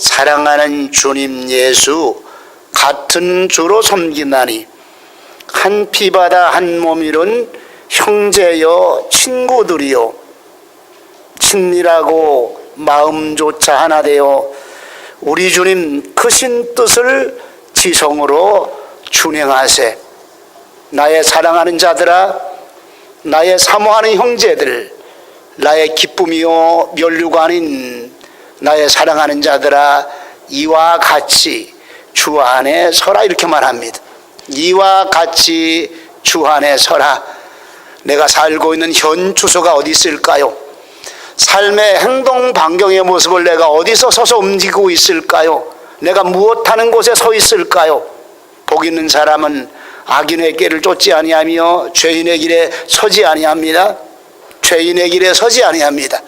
사랑하는 주님 예수 같은 주로 섬기나니 한 피바다 한 몸이론 형제여 친구들이요 친밀하고 마음조차 하나 되어 우리 주님 크신 뜻을 지성으로 준행하세. 나의 사랑하는 자들아, 나의 사모하는 형제들, 나의 기쁨이요 면류가 아닌 나의 사랑하는 자들아, 이와 같이 주 안에 서라, 이렇게 말합니다. 이와 같이 주 안에 서라. 내가 살고 있는 현 주소가 어디 있을까요? 삶의 행동 반경의 모습을 내가 어디서 서서 움직이고 있을까요? 내가 무엇하는 곳에 서 있을까요? 복 있는 사람은 악인의 길을 쫓지 아니하며 죄인의 길에 서지 아니합니다. 죄인의 길에 서지 아니합니다.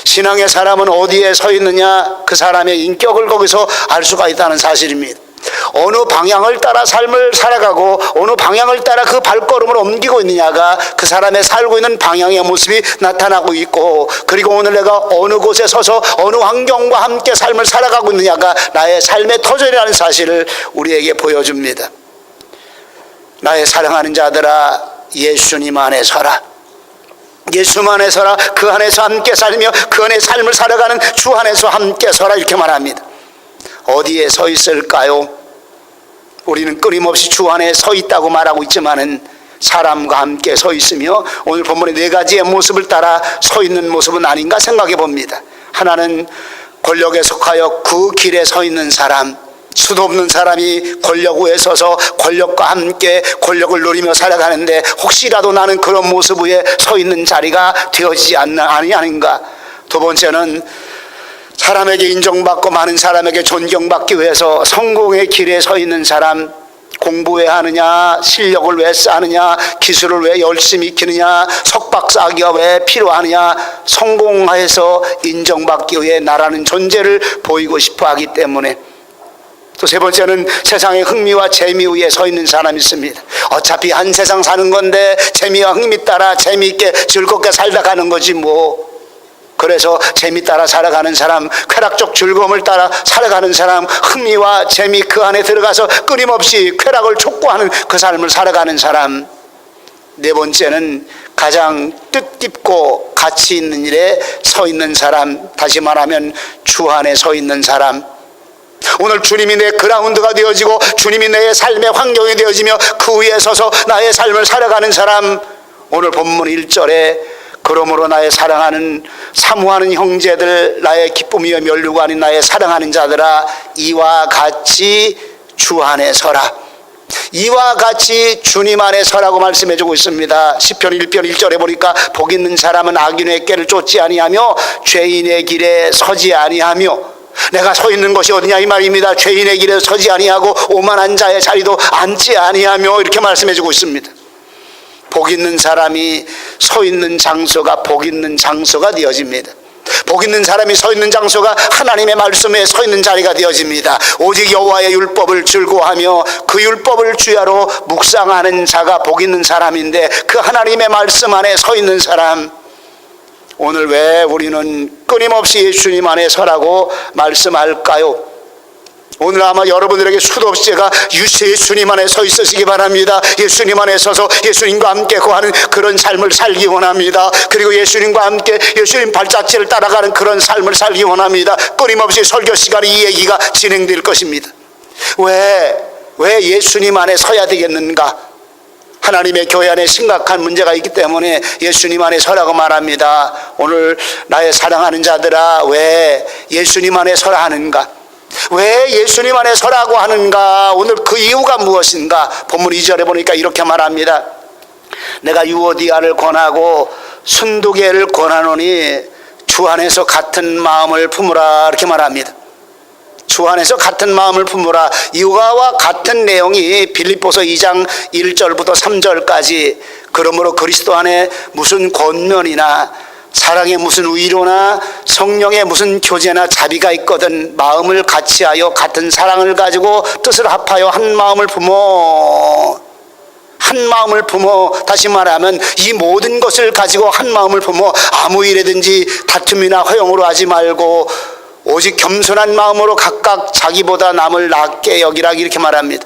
신앙의 사람은 어디에 서 있느냐, 그 사람의 인격을 거기서 알 수가 있다는 사실입니다. 어느 방향을 따라 삶을 살아가고 어느 방향을 따라 그 발걸음을 옮기고 있느냐가 그 사람의 살고 있는 방향의 모습이 나타나고 있고, 그리고 오늘 내가 어느 곳에 서서 어느 환경과 함께 삶을 살아가고 있느냐가 나의 삶의 터전이라는 사실을 우리에게 보여줍니다. 나의 사랑하는 자들아, 예수님 안에 서라. 예수 안에 서라. 그 안에서 함께 살며 그 안에 삶을 살아가는 주 안에서 함께 서라, 이렇게 말합니다. 어디에 서 있을까요? 우리는 끊임없이 주 안에 서 있다고 말하고 있지만은 사람과 함께 서 있으며 오늘 본문의 네 가지의 모습을 따라 서 있는 모습은 아닌가 생각해 봅니다. 하나는 권력에 속하여 그 길에 서 있는 사람, 수도 없는 사람이 권력 위에 서서 권력과 함께 권력을 누리며 살아가는데 혹시라도 나는 그런 모습 위에 서 있는 자리가 되어지지 아닌가. 두 번째는 사람에게 인정받고 많은 사람에게 존경받기 위해서 성공의 길에 서 있는 사람, 공부 왜 하느냐, 실력을 왜 쌓느냐, 기술을 왜 열심히 익히느냐, 석박사학위가 왜 필요하느냐, 성공해서 인정받기 위해 나라는 존재를 보이고 싶어 하기 때문에. 또 세 번째는 세상의 흥미와 재미 위에 서 있는 사람이 있습니다. 어차피 한 세상 사는 건데 재미와 흥미 따라 재미있게 즐겁게 살다 가는 거지 뭐. 그래서 재미 따라 살아가는 사람, 쾌락적 즐거움을 따라 살아가는 사람, 흥미와 재미 그 안에 들어가서 끊임없이 쾌락을 촉구하는 그 삶을 살아가는 사람. 네 번째는 가장 뜻깊고 가치 있는 일에 서 있는 사람, 다시 말하면 주 안에 서 있는 사람. 오늘 주님이 내 그라운드가 되어지고 주님이 내 삶의 환경이 되어지며 그 위에 서서 나의 삶을 살아가는 사람. 오늘 본문 1절에 그러므로 나의 사랑하는 사모하는 형제들, 나의 기쁨이여 면류가 아닌 나의 사랑하는 자들아, 이와 같이 주 안에 서라. 이와 같이 주님 안에 서라고 말씀해 주고 있습니다. 시편 1편 1절에 보니까 복 있는 사람은 악인의 길을 쫓지 아니하며 죄인의 길에 서지 아니하며. 내가 서 있는 것이 어디냐 이 말입니다. 죄인의 길에 서지 아니하고 오만한 자의 자리도 앉지 아니하며, 이렇게 말씀해 주고 있습니다. 복 있는 사람이 서 있는 장소가 복 있는 장소가 되어집니다. 복 있는 사람이 서 있는 장소가 하나님의 말씀에 서 있는 자리가 되어집니다. 오직 여호와의 율법을 즐거워하며 그 율법을 주야로 묵상하는 자가 복 있는 사람인데, 그 하나님의 말씀 안에 서 있는 사람. 오늘 왜 우리는 끊임없이 예수님 안에 서라고 말씀할까요? 오늘 아마 여러분들에게 수도 없이 제가 예수님 안에 서 있으시기 바랍니다. 예수님 안에 서서 예수님과 함께 거하는 그런 삶을 살기 원합니다. 그리고 예수님과 함께 예수님 발자취를 따라가는 그런 삶을 살기 원합니다. 끊임없이 설교 시간에 이 얘기가 진행될 것입니다. 왜 예수님 안에 서야 되겠는가? 하나님의 교회 안에 심각한 문제가 있기 때문에 예수님 안에 서라고 말합니다. 오늘 나의 사랑하는 자들아, 왜 예수님 안에 서라 하는가? 왜 예수님 안에 서라고 하는가? 오늘 그 이유가 무엇인가? 본문 2절에 보니까 이렇게 말합니다. 내가 유오디아를 권하고 순두개를 권하노니 주 안에서 같은 마음을 품으라, 이렇게 말합니다. 주 안에서 같은 마음을 품으라. 이와 같은 내용이 빌립보서 2장 1절부터 3절까지, 그러므로 그리스도 안에 무슨 권면이나 사랑에 무슨 위로나 성령의 무슨 교제나 자비가 있거든 마음을 같이하여 같은 사랑을 가지고 뜻을 합하여 한 마음을 품어. 한 마음을 품어. 다시 말하면 이 모든 것을 가지고 한 마음을 품어 아무 일에든지 다툼이나 허용으로 하지 말고 오직 겸손한 마음으로 각각 자기보다 남을 낮게 여기라 이렇게 말합니다.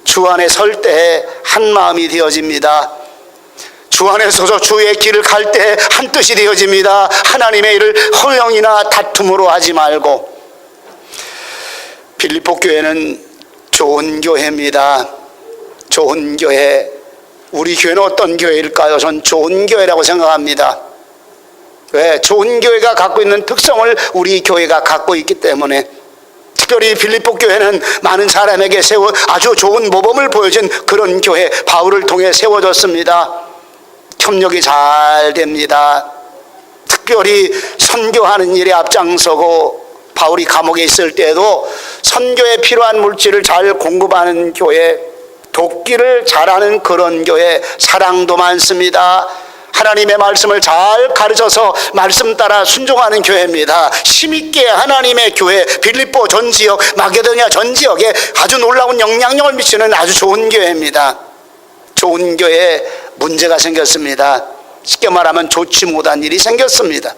주 안에 설 때 한 마음이 되어집니다. 주 안에 서서 주의 길을 갈 때 한 뜻이 되어집니다. 하나님의 일을 허영이나 다툼으로 하지 말고. 빌립보 교회는 좋은 교회입니다. 좋은 교회. 우리 교회는 어떤 교회일까요? 전 좋은 교회라고 생각합니다. 왜? 좋은 교회가 갖고 있는 특성을 우리 교회가 갖고 있기 때문에. 특별히 빌립보 교회는 많은 사람에게 아주 좋은 모범을 보여준 그런 교회, 바울을 통해 세워졌습니다. 협력이 잘 됩니다. 특별히 선교하는 일에 앞장서고 바울이 감옥에 있을 때에도 선교에 필요한 물질을 잘 공급하는 교회, 돕기를 잘하는 그런 교회, 사랑도 많습니다. 하나님의 말씀을 잘 가르쳐서 말씀 따라 순종하는 교회입니다. 힘있게 하나님의 교회, 빌립보 전 지역, 마게도냐 전 지역에 아주 놀라운 영향력을 미치는 아주 좋은 교회입니다. 좋은 교회에 문제가 생겼습니다. 쉽게 말하면 좋지 못한 일이 생겼습니다.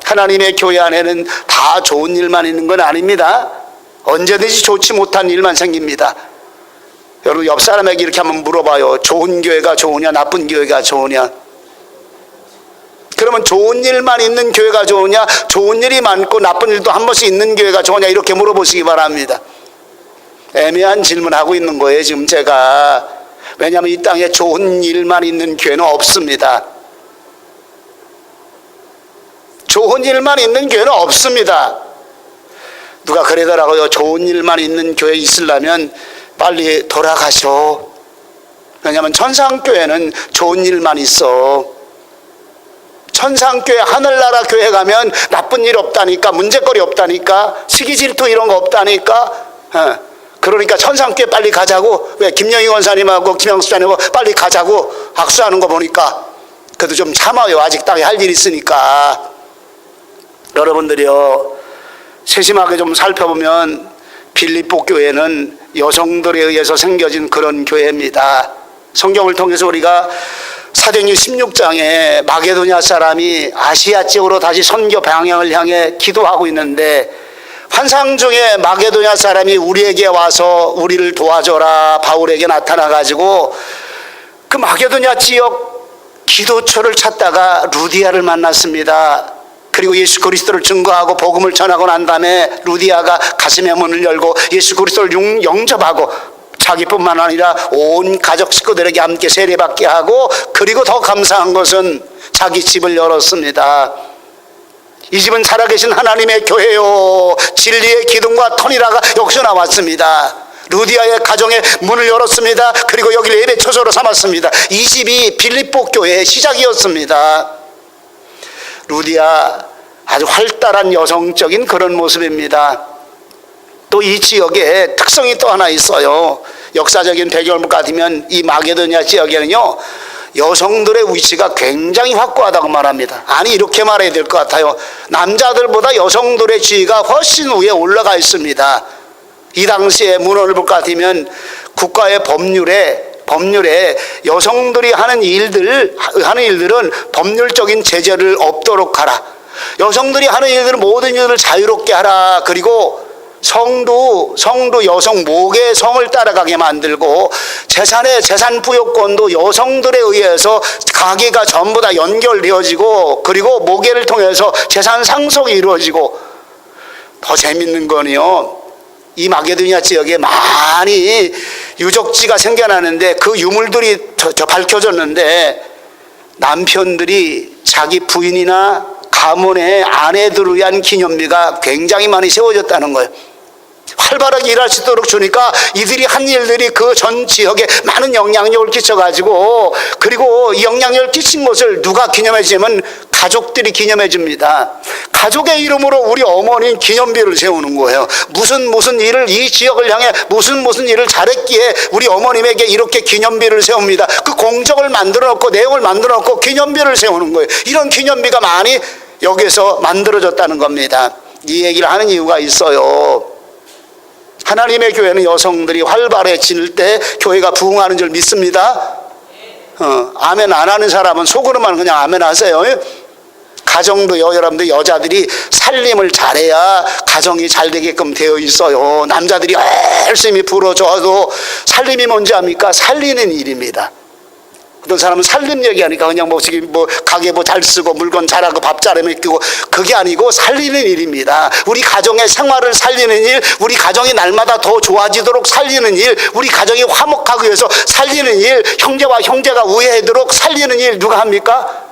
하나님의 교회 안에는 다 좋은 일만 있는 건 아닙니다. 언제든지 좋지 못한 일만 생깁니다. 여러분 옆 사람에게 이렇게 한번 물어봐요. 좋은 교회가 좋으냐 나쁜 교회가 좋으냐? 그러면 좋은 일만 있는 교회가 좋으냐, 좋은 일이 많고 나쁜 일도 한 번씩 있는 교회가 좋으냐, 이렇게 물어보시기 바랍니다. 애매한 질문하고 있는 거예요 지금 제가. 왜냐하면 이 땅에 좋은 일만 있는 교회는 없습니다. 좋은 일만 있는 교회는 없습니다. 누가 그러더라고요. 좋은 일만 있는 교회 있으려면 빨리 돌아가시오. 왜냐하면 천상교회는 좋은 일만 있어. 천상교회, 하늘나라 교회 가면 나쁜 일 없다니까, 문제거리 없다니까, 시기 질투 이런 거 없다니까. 그러니까 천상교회 빨리 가자고. 왜 김영희 원사님하고 김영수 장님하고 빨리 가자고 악수하는 거 보니까 그래도 좀 참아요. 아직 땅에 할 일이 있으니까. 여러분들이요, 세심하게 좀 살펴보면 빌립보 교회는 여성들에 의해서 생겨진 그런 교회입니다. 성경을 통해서 우리가 사도행전 16장에 마게도냐 사람이 아시아 지역으로 다시 선교 방향을 향해 기도하고 있는데, 환상 중에 마게도냐 사람이 우리에게 와서 우리를 도와줘라 바울에게 나타나가지고 그 마게도냐 지역 기도처를 찾다가 루디아를 만났습니다. 그리고 예수 그리스도를 증거하고 복음을 전하고 난 다음에 루디아가 가슴의 문을 열고 예수 그리스도를 영접하고 자기뿐만 아니라 온 가족 식구들에게 함께 세례받게 하고, 그리고 더 감사한 것은 자기 집을 열었습니다. 이 집은 살아계신 하나님의 교회요, 진리의 기둥과 터니라가 여기서 나왔습니다. 루디아의 가정에 문을 열었습니다. 그리고 여기를 예배 처소로 삼았습니다. 이 집이 빌립보 교회의 시작이었습니다. 루디아 아주 활달한 여성적인 그런 모습입니다. 또 이 지역에 특성이 또 하나 있어요. 역사적인 배경을 같으면 이 마게도냐 지역에는요, 여성들의 위치가 굉장히 확고하다고 말합니다. 아니, 이렇게 말해야 될 것 같아요. 남자들보다 여성들의 지위가 훨씬 위에 올라가 있습니다. 이 당시에 문헌을 볼 것 같으면 국가의 법률에 여성들이 하는 일들은 법률적인 제재를 없도록 하라. 여성들이 하는 일들은 모든 일들을 자유롭게 하라. 그리고 성도 여성 목의 성을 따라가게 만들고, 재산 부여권도 여성들에 의해서 가계가 전부 다 연결되어지고, 그리고 모계를 통해서 재산 상속이 이루어지고. 더 재밌는 거는요, 이 마게도냐 지역에 많이 유적지가 생겨나는데 그 유물들이 밝혀졌는데, 남편들이 자기 부인이나 가문의 아내들을 위한 기념비가 굉장히 많이 세워졌다는 거예요. 활발하게 일할 수 있도록 주니까 이들이 한 일들이 그 전 지역에 많은 영향력을 끼쳐가지고, 그리고 이 영향력을 끼친 것을 누가 기념해 주냐면 가족들이 기념해 줍니다. 가족의 이름으로 우리 어머니는 기념비를 세우는 거예요. 무슨 일을, 이 지역을 향해 무슨 일을 잘했기에 우리 어머님에게 이렇게 기념비를 세웁니다. 그 공적을 만들어 놓고 내용을 만들어 놓고 기념비를 세우는 거예요. 이런 기념비가 많이 여기서 만들어졌다는 겁니다. 이 얘기를 하는 이유가 있어요. 하나님의 교회는 여성들이 활발해질 때 교회가 부흥하는 줄 믿습니다. 아멘 안 하는 사람은 속으로만 그냥 아멘 하세요. 가정도요, 여러분들 여자들이 살림을 잘해야 가정이 잘 되게끔 되어 있어요. 남자들이 열심히 불어줘도 살림이 뭔지 압니까? 살리는 일입니다. 어떤 사람은 살림 얘기하니까 그냥 뭐 가게 잘 쓰고 물건 잘하고 밥 잘 해먹고, 그게 아니고 살리는 일입니다. 우리 가정의 생활을 살리는 일, 우리 가정이 날마다 더 좋아지도록 살리는 일, 우리 가정이 화목하기 위해서 살리는 일, 형제와 형제가 우애하도록 살리는 일 누가 합니까?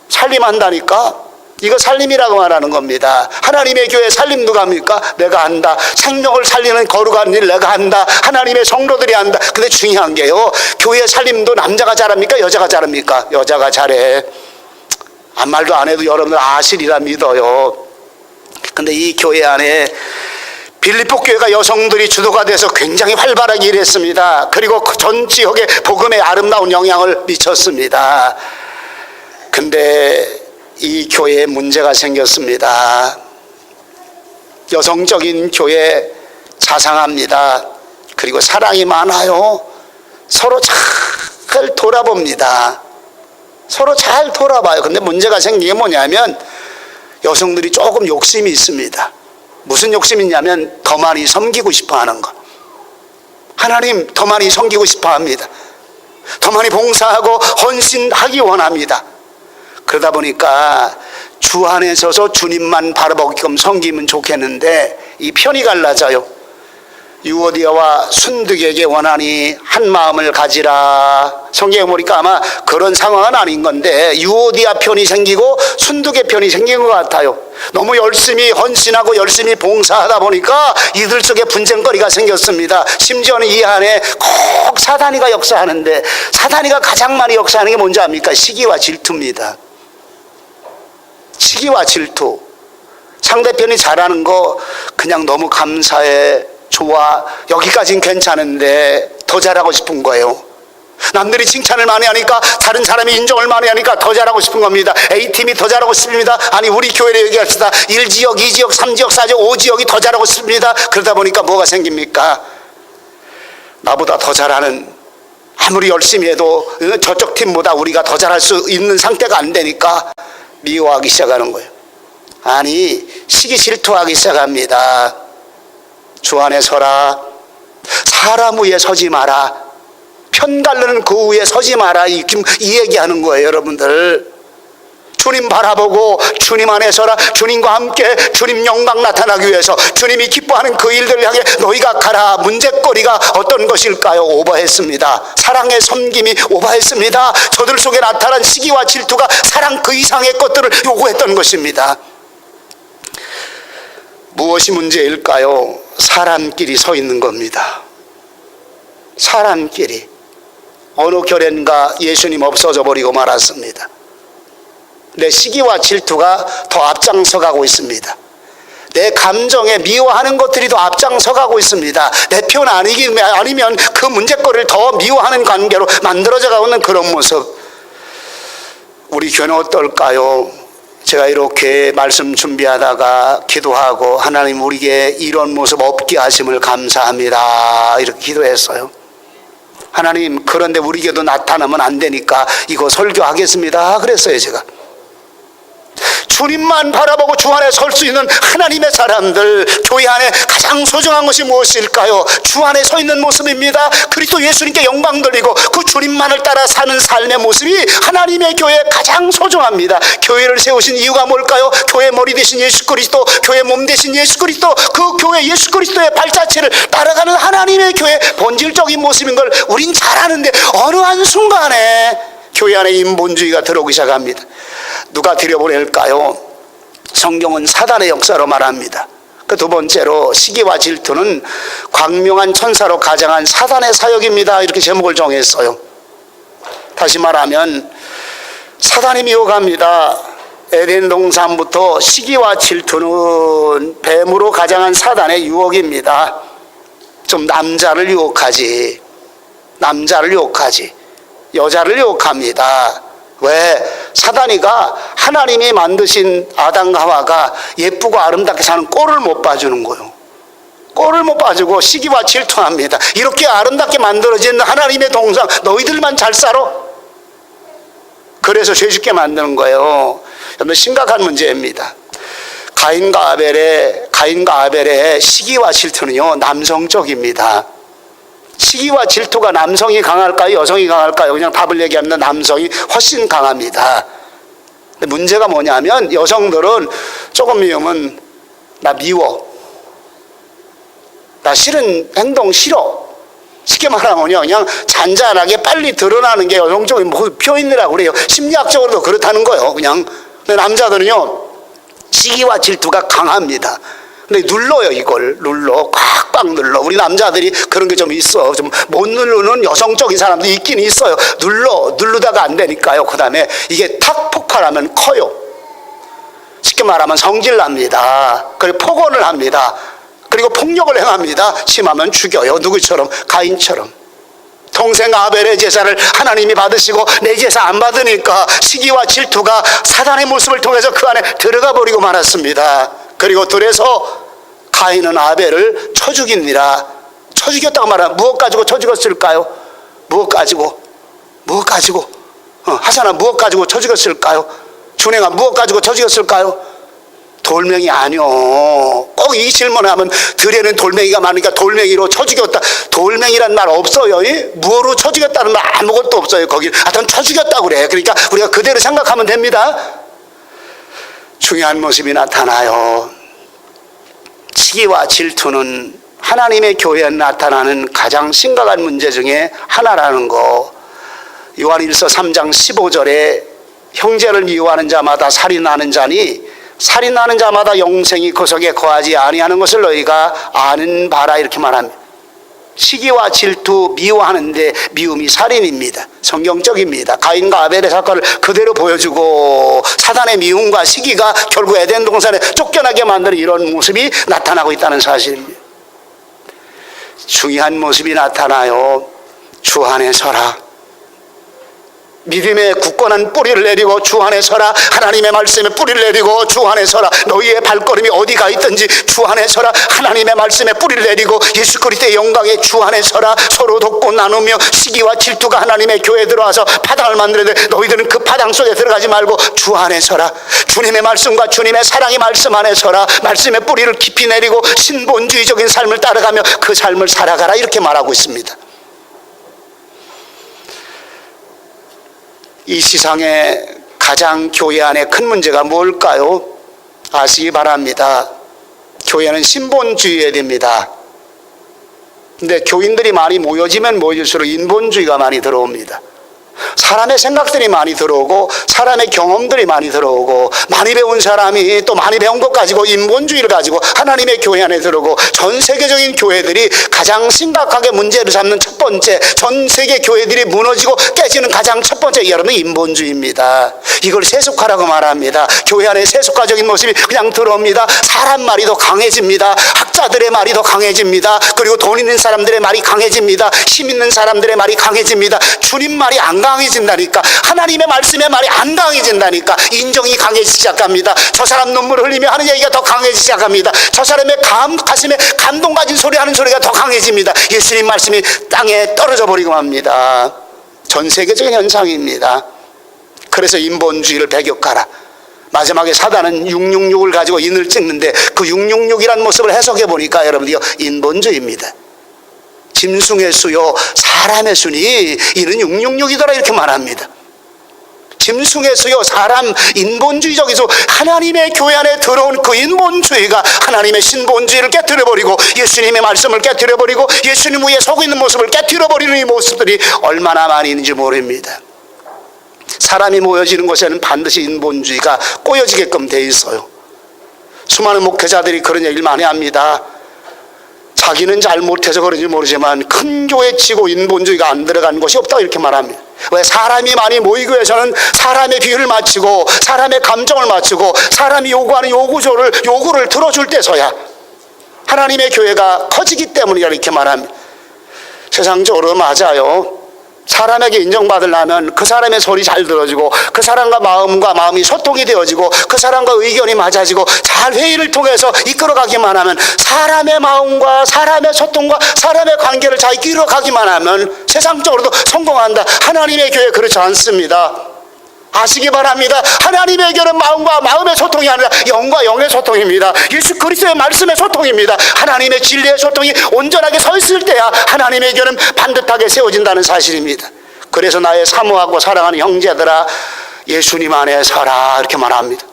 살림한다니까. 이거 살림이라고 말하는 겁니다. 하나님의 교회 살림 누가 합니까? 내가 한다. 생명을 살리는 거룩한 일 내가 한다. 하나님의 성도들이 한다. 근데 중요한 게요, 교회 살림도 남자가 잘합니까? 여자가 잘합니까? 여자가 잘해. 아무 말도 안 해도 여러분들 아시리라 믿어요. 근데 이 교회 안에 빌립보 교회가 여성들이 주도가 돼서 굉장히 활발하게 일했습니다. 그리고 전 지역에 복음의 아름다운 영향을 미쳤습니다. 근데 이 교회에 문제가 생겼습니다. 여성적인 교회 자상합니다. 그리고 사랑이 많아요. 서로 잘 돌아봅니다. 서로 잘 돌아봐요. 근데 문제가 생긴 게 뭐냐면 여성들이 조금 욕심이 있습니다. 무슨 욕심이 있냐면 더 많이 섬기고 싶어 하는 것. 하나님 더 많이 섬기고 싶어 합니다. 더 많이 봉사하고 헌신하기 원합니다. 그러다 보니까 주 안에 서서 주님만 바라보게끔 섬기면 좋겠는데 이 편이 갈라져요. 유오디아와 순득에게 원하니 한 마음을 가지라. 성경에 보니까 아마 그런 상황은 아닌 건데 유오디아 편이 생기고 순득의 편이 생긴 것 같아요. 너무 열심히 헌신하고 열심히 봉사하다 보니까 이들 속에 분쟁거리가 생겼습니다. 심지어는 이 안에 꼭 사단이가 역사하는데, 사단이가 가장 많이 역사하는 게 뭔지 압니까? 시기와 질투입니다. 시기와 질투. 상대편이 잘하는 거 그냥 너무 감사해, 좋아, 여기까지는 괜찮은데 더 잘하고 싶은 거예요. 남들이 칭찬을 많이 하니까, 다른 사람이 인정을 많이 하니까 더 잘하고 싶은 겁니다. A팀이 더 잘하고 싶습니다. 아니 우리 교회를 얘기합시다. 1지역, 2지역, 3지역, 4지역, 5지역이 더 잘하고 싶습니다. 그러다 보니까 뭐가 생깁니까? 나보다 더 잘하는, 아무리 열심히 해도 저쪽 팀보다 우리가 더 잘할 수 있는 상태가 안 되니까 미워하기 시작하는 거예요. 아니 시기 질투하기 시작합니다. 주 안에 서라. 사람 위에 서지 마라. 편가르는 그 위에 서지 마라. 이 얘기하는 거예요. 여러분들 주님 바라보고 주님 안에 서라. 주님과 함께 주님 영광 나타나기 위해서 주님이 기뻐하는 그 일들을 향해 너희가 가라. 문제거리가 어떤 것일까요? 오버했습니다. 사랑의 섬김이 오버했습니다. 저들 속에 나타난 시기와 질투가 사랑 그 이상의 것들을 요구했던 것입니다. 무엇이 문제일까요? 사람끼리 서 있는 겁니다. 사람끼리. 어느 교회인가 예수님 없어져 버리고 말았습니다. 내 시기와 질투가 더 앞장서가고 있습니다. 내 감정에 미워하는 것들이 더 앞장서가고 있습니다. 내 편 아니면 그 문제거리를 더 미워하는 관계로 만들어져 가고 있는 그런 모습. 우리 교회는 어떨까요? 제가 이렇게 말씀 준비하다가 기도하고 하나님 우리에게 이런 모습 없게 하심을 감사합니다. 이렇게 기도했어요. 하나님 그런데 우리에게도 나타나면 안 되니까 이거 설교하겠습니다. 그랬어요 제가. 주님만 바라보고 주 안에 설 수 있는 하나님의 사람들, 교회 안에 가장 소중한 것이 무엇일까요? 주 안에 서 있는 모습입니다. 그리스도 예수님께 영광 돌리고 그 주님만을 따라 사는 삶의 모습이 하나님의 교회에 가장 소중합니다. 교회를 세우신 이유가 뭘까요? 교회 머리 되신 예수 그리스도, 교회 몸 되신 예수 그리스도, 그 교회 예수 그리스도의 발자취를 따라가는 하나님의 교회의 본질적인 모습인 걸 우린 잘 아는데 어느 한순간에 교회 안에 인본주의가 들어오기 시작합니다. 누가 들여보낼까요? 성경은 사단의 역사로 말합니다. 그 두 번째로 시기와 질투는 광명한 천사로 가장한 사단의 사역입니다. 이렇게 제목을 정했어요. 다시 말하면 사단이 미혹합니다. 에덴 동산부터 시기와 질투는 뱀으로 가장한 사단의 유혹입니다. 좀 남자를 유혹하지, 남자를 유혹하지, 여자를 유혹합니다. 왜? 사단이가 하나님이 만드신 아담과 하와가 예쁘고 아름답게 사는 꼴을 못 봐주는 거예요. 꼴을 못 봐주고 시기와 질투합니다. 이렇게 아름답게 만들어진 하나님의 동상 너희들만 잘 살아? 그래서 죄짓게 만드는 거예요. 여러분 심각한 문제입니다. 가인과 아벨의 시기와 질투는요 남성적입니다. 시기와 질투가 남성이 강할까요? 여성이 강할까요? 그냥 답을 얘기하면 남성이 훨씬 강합니다. 근데 문제가 뭐냐면 여성들은 조금 미우면 나 미워, 나 싫은 행동 싫어, 쉽게 말하면요 그냥 잔잔하게 빨리 드러나는 게 여성적인 표현이라고 그래요. 심리학적으로도 그렇다는 거예요. 그냥. 근데 남자들은요 시기와 질투가 강합니다. 근데 눌러요. 이걸 꽉꽉 눌러. 우리 남자들이 그런 게 좀 있어. 좀 못 누르는 여성적인 사람도 있긴 있어요. 누르다가 안 되니까요. 그 다음에 이게 탁 폭발하면 커요. 쉽게 말하면 성질납니다. 그리고 폭언을 합니다. 그리고 폭력을 행합니다. 심하면 죽여요. 누구처럼? 가인처럼. 동생 아벨의 제사를 하나님이 받으시고 내 제사 안 받으니까 시기와 질투가 사단의 모습을 통해서 그 안에 들어가 버리고 말았습니다. 그리고 그래서 가인은 아벨을 쳐 죽이니라. 쳐 죽였다고 말하면 무엇 가지고 쳐 죽였을까요? 무엇 가지고? 하산아 무엇 가지고 쳐 죽였을까요? 준행아 무엇 가지고 쳐 죽였을까요? 돌멩이 아니요. 꼭 이 질문을 하면 들에는 돌멩이가 많으니까 돌멩이로 쳐 죽였다. 돌멩이란 말 없어요. 무엇으로 쳐 죽였다는 말 아무것도 없어요. 거기 하여튼 쳐 죽였다고 그래. 그러니까 우리가 그대로 생각하면 됩니다. 중요한 모습이 나타나요. 시기와 질투는 하나님의 교회에 나타나는 가장 심각한 문제 중에 하나라는 거. 요한일서 3장 15절에 형제를 미워하는 자마다 살인하는 자니 살인하는 자마다 영생이 그 속에 거하지 아니하는 것을 너희가 아는 바라 이렇게 말합니다. 시기와 질투 미워하는데 미움이 살인입니다. 성경적입니다. 가인과 아벨의 사건을 그대로 보여주고 사단의 미움과 시기가 결국 에덴 동산에 쫓겨나게 만드는 이런 모습이 나타나고 있다는 사실입니다. 중요한 모습이 나타나요. 주 안에 서라. 믿음의 굳건한 뿌리를 내리고 주 안에 서라. 하나님의 말씀에 뿌리를 내리고 주 안에 서라. 너희의 발걸음이 어디가 있든지 주 안에 서라. 하나님의 말씀에 뿌리를 내리고 예수 그리스도의 영광에 주 안에 서라. 서로 돕고 나누며 시기와 질투가 하나님의 교회에 들어와서 파당을 만드는데 너희들은 그 파당 속에 들어가지 말고 주 안에 서라. 주님의 말씀과 주님의 사랑의 말씀 안에 서라. 말씀의 뿌리를 깊이 내리고 신본주의적인 삶을 따라가며 그 삶을 살아가라 이렇게 말하고 있습니다. 이 세상에 가장 교회 안에 큰 문제가 뭘까요? 아시기 바랍니다. 교회는 신본주의여야 됩니다. 근데 교인들이 많이 모여지면 모일수록 인본주의가 많이 들어옵니다. 사람의 생각들이 많이 들어오고 사람의 경험들이 많이 들어오고 많이 배운 사람이 또 많이 배운 것 가지고 인본주의를 가지고 하나님의 교회 안에 들어오고 전 세계적인 교회들이 가장 심각하게 문제를 삼는 첫 번째 전 세계 교회들이 무너지고 깨지는 가장 첫 번째 여러분 인본주의입니다. 이걸 세속화라고 말합니다. 교회 안에 세속화적인 모습이 그냥 들어옵니다. 사람 말이 더 강해집니다. 학자들의 말이 더 강해집니다. 그리고 돈 있는 사람들의 말이 강해집니다. 힘 있는 사람들의 말이 강해집니다. 주님 말이 안 강해진다니까. 하나님의 말씀의 말이 안 강해진다니까. 인정이 강해지기 시작합니다. 저 사람 눈물 흘리며 하는 얘기가 더 강해지기 시작합니다. 저 사람의 가슴에 감동 가진 소리 하는 소리가 더 강해집니다. 예수님 말씀이 땅에 떨어져 버리고 맙니다. 전 세계적인 현상입니다. 그래서 인본주의를 배격하라. 마지막에 사단은 666을 가지고 인을 찍는데 그 666이라는 모습을 해석해 보니까 여러분이요 인본주의입니다. 짐승의 수요 사람의 수니 이는 666이더라 이렇게 말합니다. 짐승의 수요 사람 인본주의적인 수 하나님의 교회 안에 들어온 그 인본주의가 하나님의 신본주의를 깨뜨려버리고 예수님의 말씀을 깨뜨려버리고 예수님 위에 서고 있는 모습을 깨뜨려버리는 이 모습들이 얼마나 많이 있는지 모릅니다. 사람이 모여지는 곳에는 반드시 인본주의가 꼬여지게끔 돼 있어요. 수많은 목회자들이 그런 얘기를 많이 합니다. 자기는 잘못해서 그런지 모르지만 큰 교회 치고 인본주의가 안 들어간 곳이 없다고 이렇게 말합니다. 왜? 사람이 많이 모이기 위해서는 사람의 비율을 맞추고 사람의 감정을 맞추고 사람이 요구하는 요구를 들어줄 때서야 하나님의 교회가 커지기 때문이라 이렇게 말합니다. 세상적으로 맞아요. 사람에게 인정받으려면 그 사람의 소리 잘 들어지고 그 사람과 마음이 소통이 되어지고 그 사람과 의견이 맞아지고 잘 회의를 통해서 이끌어가기만 하면 사람의 마음과 사람의 소통과 사람의 관계를 잘 이끌어가기만 하면 세상적으로도 성공한다. 하나님의 교회 그렇지 않습니다. 아시기 바랍니다. 하나님의 교회는 마음과 마음의 소통이 아니라 영과 영의 소통입니다. 예수 그리스도의 말씀의 소통입니다. 하나님의 진리의 소통이 온전하게 서 있을 때야 하나님의 교회는 반듯하게 세워진다는 사실입니다. 그래서 나의 사모하고 사랑하는 형제들아 예수님 안에 서라 이렇게 말합니다.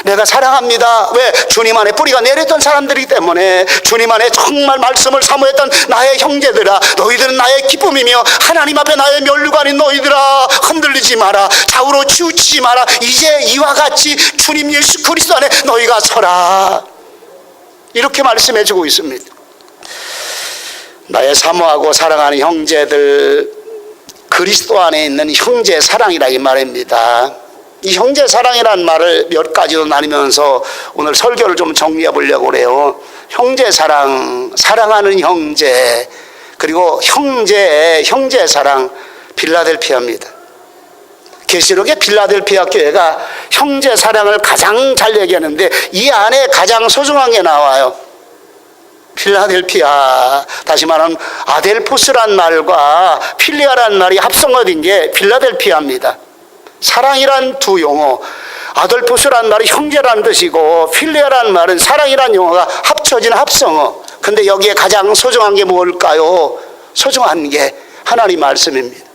내가 사랑합니다. 왜? 주님 안에 뿌리가 내렸던 사람들이기 때문에. 주님 안에 정말 말씀을 사모했던 나의 형제들아 너희들은 나의 기쁨이며 하나님 앞에 나의 면류관인 너희들아 흔들리지 마라. 좌우로 치우치지 마라. 이제 이와 같이 주님 예수 그리스도 안에 너희가 서라 이렇게 말씀해 주고 있습니다. 나의 사모하고 사랑하는 형제들, 그리스도 안에 있는 형제 사랑이라 이 말입니다. 이 형제 사랑이라는 말을 몇 가지로 나누면서 오늘 설교를 좀 정리해 보려고 그래요. 형제 사랑, 사랑하는 형제, 그리고 형제 사랑, 빌라델피아입니다. 계시록의 빌라델피아 교회가 형제 사랑을 가장 잘 얘기하는데 이 안에 가장 소중한 게 나와요. 필라델피아, 다시 말하면 아델포스란 말과 필리아란 말이 합성어된 게 필라델피아입니다. 사랑이란 두 용어, 아델포스란 말이 형제라는 뜻이고 필리아란 말은 사랑이란 용어가 합쳐진 합성어. 근데 여기에 가장 소중한 게 뭘까요? 소중한 게 하나님 말씀입니다.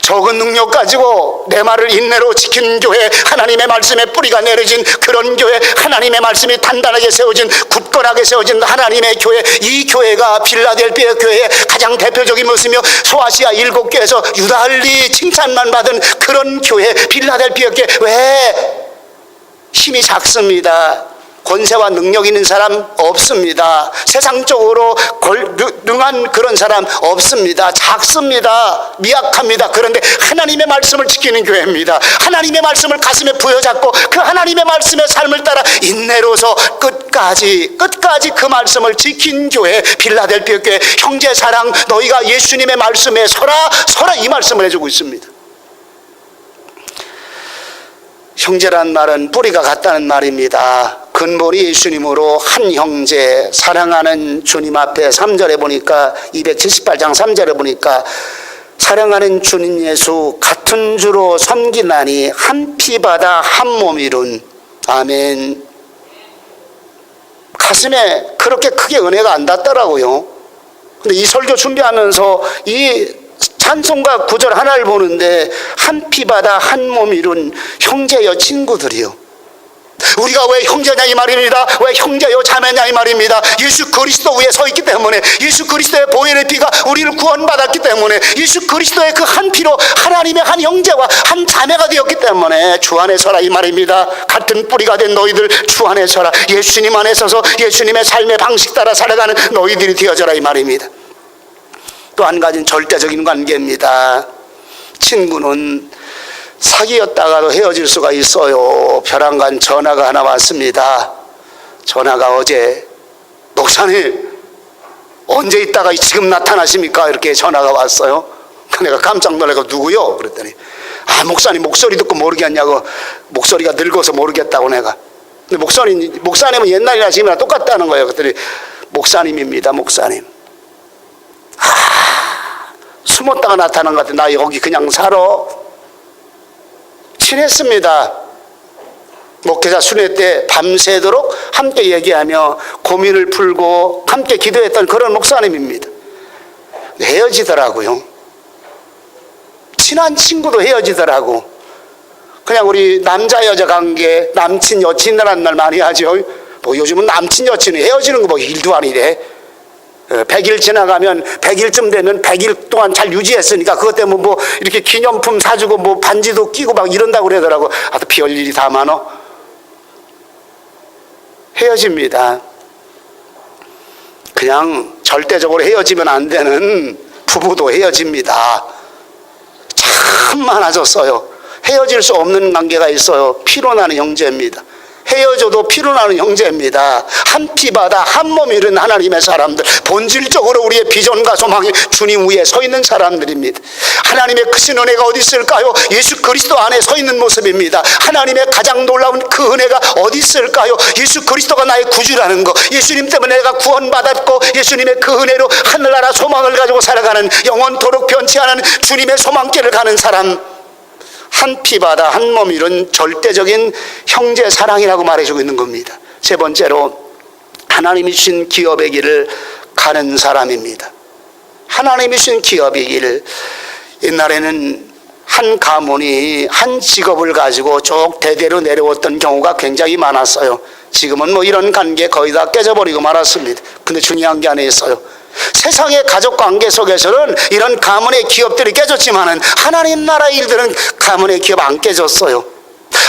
적은 능력 가지고 내 말을 인내로 지키는 교회, 하나님의 말씀에 뿌리가 내려진 그런 교회, 하나님의 말씀이 단단하게 세워진 굳건하게 세워진 하나님의 교회, 이 교회가 빌라델피아 교회의 가장 대표적인 모습이며 소아시아 7교에서 유달리 칭찬만 받은 그런 교회 빌라델피아 교회. 왜? 힘이 작습니다. 권세와 능력 있는 사람 없습니다. 세상적으로 능한 그런 사람 없습니다. 작습니다. 미약합니다. 그런데 하나님의 말씀을 지키는 교회입니다. 하나님의 말씀을 가슴에 부여잡고 그 하나님의 말씀의 삶을 따라 인내로서 끝까지 그 말씀을 지킨 교회, 빌라델피아 교회. 형제 사랑, 너희가 예수님의 말씀에 서라 이 말씀을 해주고 있습니다. 형제란 말은 뿌리가 같다는 말입니다. 근본이 예수님으로 한 형제, 사랑하는 주님 앞에 3절에 보니까 278장 3절에 보니까 사랑하는 주님 예수 같은 주로 섬기나니 한 피 받아 한 몸 이룬. 아멘. 가슴에 그렇게 크게 은혜가 안 닿더라고요. 근데 이 설교 준비하면서 이 찬송가 구절 하나를 보는데 한 피 받아 한 몸 이룬 형제여 친구들이요. 우리가 왜 형제냐 이 말입니다. 왜 형제요 자매냐 이 말입니다. 예수 그리스도 위에 서 있기 때문에, 예수 그리스도의 보혈의 피가 우리를 구원받았기 때문에, 예수 그리스도의 그 한 피로 하나님의 한 형제와 한 자매가 되었기 때문에 주 안에 서라 이 말입니다. 같은 뿌리가 된 너희들 주 안에 서라. 예수님 안에 서서 예수님의 삶의 방식 따라 살아가는 너희들이 되어져라 이 말입니다. 또 한 가지는 절대적인 관계입니다. 친구는 사귀었다가도 헤어질 수가 있어요. 벼랑간 전화가 하나 왔습니다. 전화가 어제, 목사님 언제 있다가 지금 나타나십니까? 이렇게 전화가 왔어요. 내가 깜짝 놀라고 누구요? 그랬더니 목사님 목소리 듣고 모르겠냐고. 목소리가 늙어서 모르겠다고 내가. 근데 목사님은 옛날이나 지금이나 똑같다는 거예요. 그랬더니 목사님입니다. 목사님. 숨었다가 나타난 것 같아. 나 여기 그냥 살아. 친했습니다. 목회자 순회 때 밤새도록 함께 얘기하며 고민을 풀고 함께 기도했던 그런 목사님입니다. 헤어지더라고요. 친한 친구도 헤어지더라고. 그냥 우리 남자 여자 관계, 남친 여친이라는 말 많이 하죠. 뭐 요즘은 남친 여친이 헤어지는 거 뭐 일도 아니래. 100일 지나가면 100일쯤 되면 100일 동안 잘 유지했으니까 그것 때문에 뭐 이렇게 기념품 사주고 뭐 반지도 끼고 막 이런다고 그러더라고. 또 별 일이 다 많어. 헤어집니다. 그냥 절대적으로 헤어지면 안 되는 부부도 헤어집니다. 참 많아졌어요. 헤어질 수 없는 관계가 있어요. 피로 나는 형제입니다. 헤어져도 피로 나는 형제입니다. 한 피 받아 한 몸 이룬 하나님의 사람들, 본질적으로 우리의 비전과 소망이 주님 위에 서 있는 사람들입니다. 하나님의 크신 은혜가 어디 있을까요? 예수 그리스도 안에 서 있는 모습입니다. 하나님의 가장 놀라운 그 은혜가 어디 있을까요? 예수 그리스도가 나의 구주라는 거, 예수님 때문에 내가 구원받았고 예수님의 그 은혜로 하늘나라 소망을 가지고 살아가는, 영원토록 변치 않은 주님의 소망길을 가는 사람. 한 피바다 한 몸 이룬 절대적인 형제 사랑이라고 말해주고 있는 겁니다. 세 번째로 하나님이 주신 기업의 길을 가는 사람입니다. 하나님이 주신 기업의 길. 옛날에는 한 가문이 한 직업을 가지고 쭉 대대로 내려왔던 경우가 굉장히 많았어요. 지금은 뭐 이런 관계 거의 다 깨져버리고 말았습니다. 근데 중요한 게 하나 있어요. 세상의 가족 관계 속에서는 이런 가문의 기업들이 깨졌지만은 하나님 나라 일들은 가문의 기업 안 깨졌어요.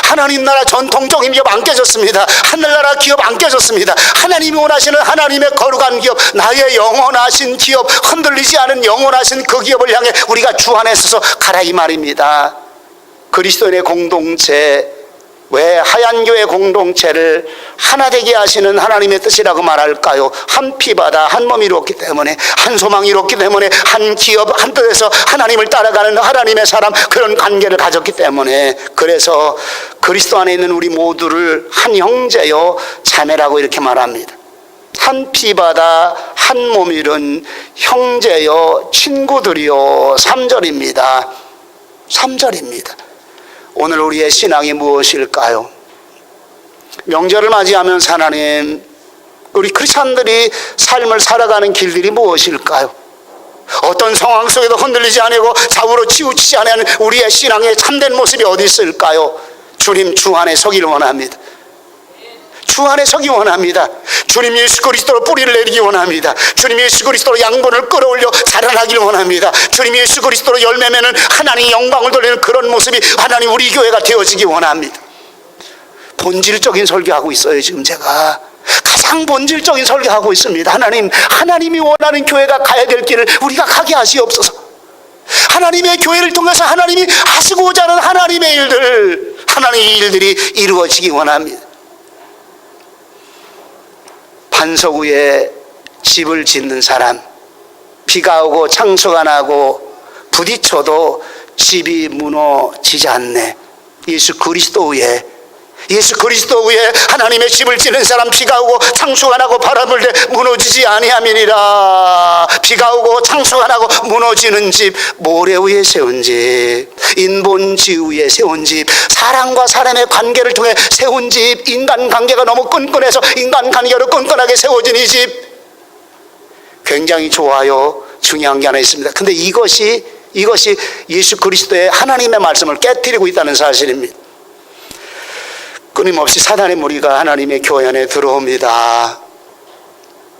하나님 나라 전통적인 기업 안 깨졌습니다. 하늘나라 기업 안 깨졌습니다. 하나님이 원하시는 하나님의 거룩한 기업, 나의 영원하신 기업, 흔들리지 않은 영원하신 그 기업을 향해 우리가 주 안에 서서 가라 이 말입니다. 그리스도인의 공동체, 왜 하얀 교회 공동체를 하나 되게 하시는 하나님의 뜻이라고 말할까요? 한 피바다 한 몸이 이뤘기 때문에, 한 소망이 이뤘기 때문에, 한 기업 한 뜻에서 하나님을 따라가는 하나님의 사람, 그런 관계를 가졌기 때문에, 그래서 그리스도 안에 있는 우리 모두를 한 형제요 자매라고 이렇게 말합니다. 한 피바다 한 몸 이룬 형제요 친구들이요. 3절입니다. 3절입니다. 오늘 우리의 신앙이 무엇일까요? 명절을 맞이하면서 하나님, 우리 크리스찬들이 삶을 살아가는 길들이 무엇일까요? 어떤 상황 속에도 흔들리지 않고 좌우로 치우치지 않는 우리의 신앙의 참된 모습이 어디 있을까요? 주님 주 안에 서기를 원합니다. 주 안에 서기 원합니다. 주님 예수 그리스도로 뿌리를 내리기 원합니다. 주님 예수 그리스도로 양분을 끌어올려 자라나기를 원합니다. 주님 예수 그리스도로 열매 맺는 하나님 영광을 돌리는 그런 모습이 하나님 우리 교회가 되어지기 원합니다. 본질적인 설교하고 있어요. 지금 제가 가장 본질적인 설교하고 있습니다. 하나님이 원하는 교회가 가야 될 길을 우리가 가게 하시옵소서. 하나님의 교회를 통해서 하나님이 하시고자 하는 하나님의 일들이 이루어지기 원합니다. 반석 위에 집을 짓는 사람, 비가 오고 창수가 나고 부딪혀도 집이 무너지지 않네. 예수 그리스도 위에 하나님의 집을 짓는 사람, 비가 오고 창수가 나고 바람을 대 무너지지 아니함이니라. 비가 오고 창수가 나고 무너지는 집, 모래 위에 세운 집, 인본지 위에 세운 집, 사람과 사람의 관계를 통해 세운 집, 인간관계가 너무 끈끈해서 인간관계로 끈끈하게 세워진 이 집, 굉장히 좋아요. 중요한 게 하나 있습니다. 근데 이것이 예수 그리스도의 하나님의 말씀을 깨트리고 있다는 사실입니다. 끊임없이 사단의 무리가 하나님의 교회 안에 들어옵니다.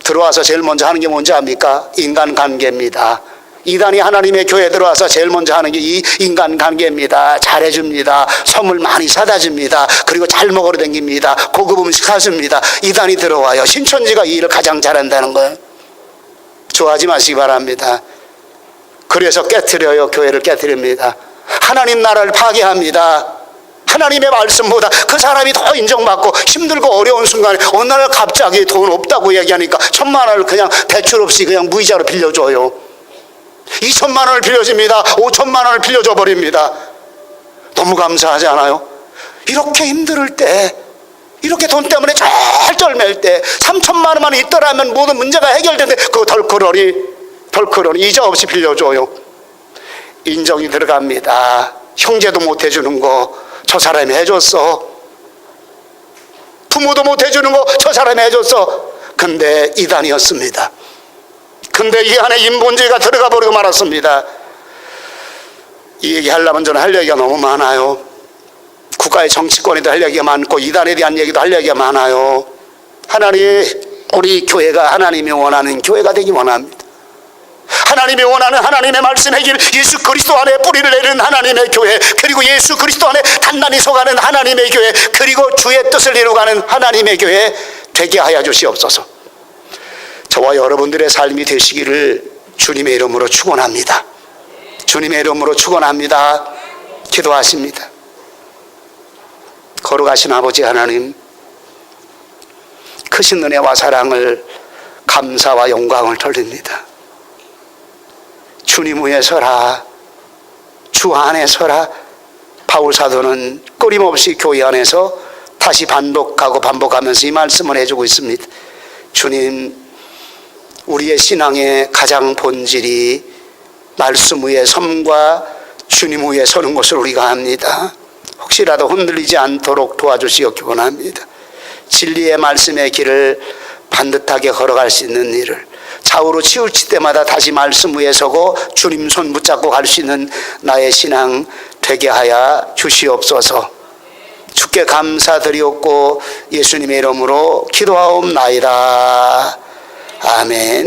들어와서 제일 먼저 하는 게 뭔지 압니까? 인간관계입니다. 이단이 하나님의 교회에 들어와서 제일 먼저 하는 게 이 인간관계입니다. 잘해줍니다. 선물 많이 사다 줍니다. 그리고 잘 먹으러 다닙니다. 고급 음식 사줍니다. 이단이 들어와요. 신천지가 이 일을 가장 잘한다는 거예요. 좋아하지 마시기 바랍니다. 그래서 깨트려요. 교회를 깨트립니다. 하나님 나라를 파괴합니다. 하나님의 말씀보다 그 사람이 더 인정받고 힘들고 어려운 순간에 어느 날 갑자기 돈 없다고 얘기하니까 1,000만 원을 그냥 대출 없이 그냥 무이자로 빌려줘요. 2,000만 원을 빌려줍니다. 5,000만 원을 빌려줘 버립니다. 너무 감사하지 않아요? 이렇게 힘들 때, 이렇게 돈 때문에 쩔쩔맬 때 3,000만 원만 있더라면 모든 문제가 해결되는데 그 덜크러니 이자 없이 빌려줘요. 인정이 들어갑니다. 형제도 못 해주는 거 저 사람이 해줬어. 부모도 못 해주는 거 저 사람이 해줬어. 근데 이단이었습니다. 근데 이 안에 인본주의가 들어가 버리고 말았습니다. 이 얘기 하려면 저는 할 얘기가 너무 많아요. 국가의 정치권에도 할 얘기가 많고 이단에 대한 얘기도 할 얘기가 많아요. 우리 교회가 하나님이 원하는 교회가 되기 원합니다. 하나님이 원하는 하나님의 말씀의 길, 예수 그리스도 안에 뿌리를 내리는 하나님의 교회, 그리고 예수 그리스도 안에 단단히 서가는 하나님의 교회, 그리고 주의 뜻을 이루가는 하나님의 교회 되게 하여 주시옵소서. 저와 여러분들의 삶이 되시기를 주님의 이름으로 축원합니다. 주님의 이름으로 축원합니다. 기도하십니다. 거룩하신 아버지 하나님, 크신 은혜와 사랑을, 감사와 영광을 돌립니다. 주님 위에 서라, 주 안에 서라. 바울 사도는 끊임없이 교회 안에서 다시 반복하면서 이 말씀을 해주고 있습니다. 주님, 우리의 신앙의 가장 본질이 말씀 위에 섬과 주님 위에 서는 것을 우리가 압니다. 혹시라도 흔들리지 않도록 도와주시기 원합니다. 진리의 말씀의 길을 반듯하게 걸어갈 수 있는 일을, 좌우로 치우칠 때마다 다시 말씀 위에 서고 주님 손 붙잡고 갈 수 있는 나의 신앙 되게 하여 주시옵소서. 주께 감사드리옵고 예수님의 이름으로 기도하옵나이다. 아멘.